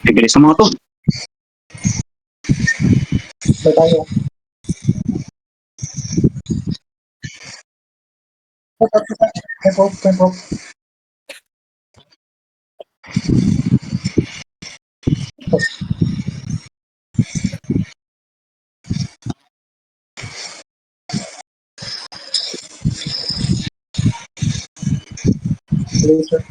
Bibilis sa mga to. Ba tayo? Tempo. Laser.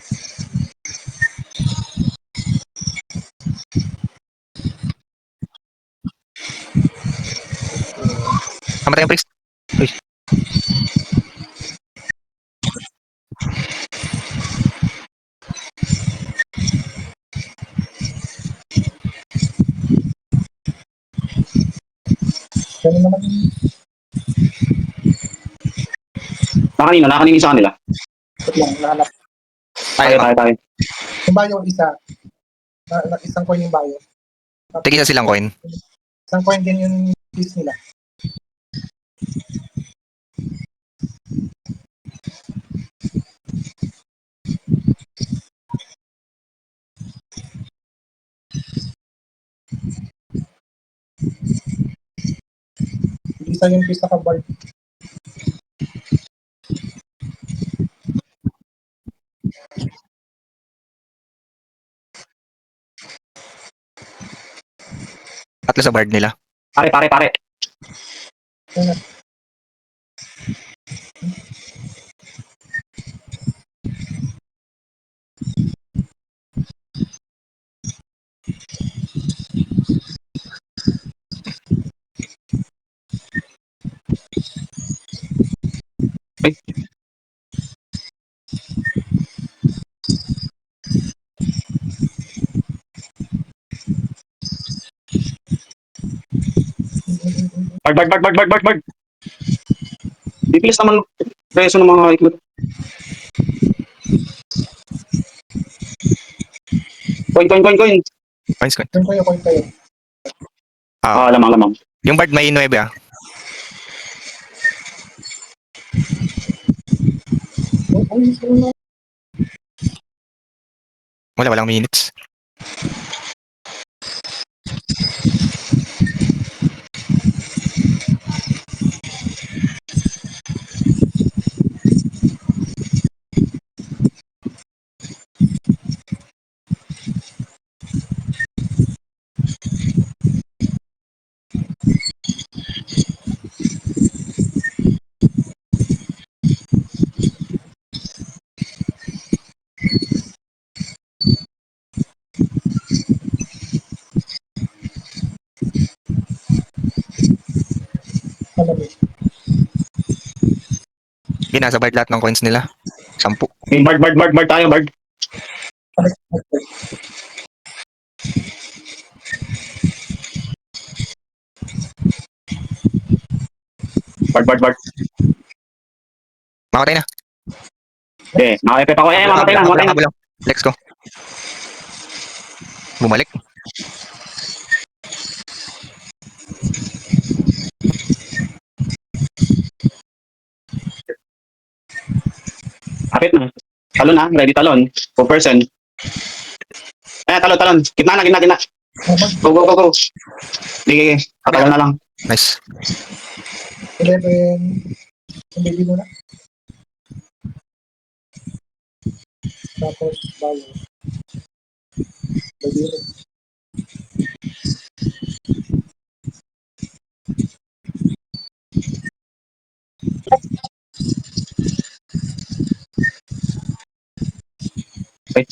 Namatay yung priest. Uy, Ganun naman yung Nakakanina sa kanila. ikot lang, nahanap. Tayo, tayo, tayo. Yung bayo, isa. Isang coin yung bayo. Tapos, tig-isa silang coin. isang coin din yung piece nila. Isa yung piece na kabard. Tatlo sa bard nila. Pare. Yun na. Ay, bard. Bibilis naman preso ng mga iklot. Coin. Coins, coin. Coin kayo. Ah, Lamang. yung bard may 9 ah. Walang minutes. Alam mo. Nasa bard lahat ng coins nila. 10. Okay, bard tayo, bard. Bard. Makatay na. Okay, naka-FF ako. Mamatay na. Habol lang. Flex ko. Bumalik. Kapit na. Talon na, ready talon. 2%. Talon. Gitna. Go. Sige. Katawan na lang. Nice. 11. Yung baby muna. Tapos, bayo. Baby ulit. Okay.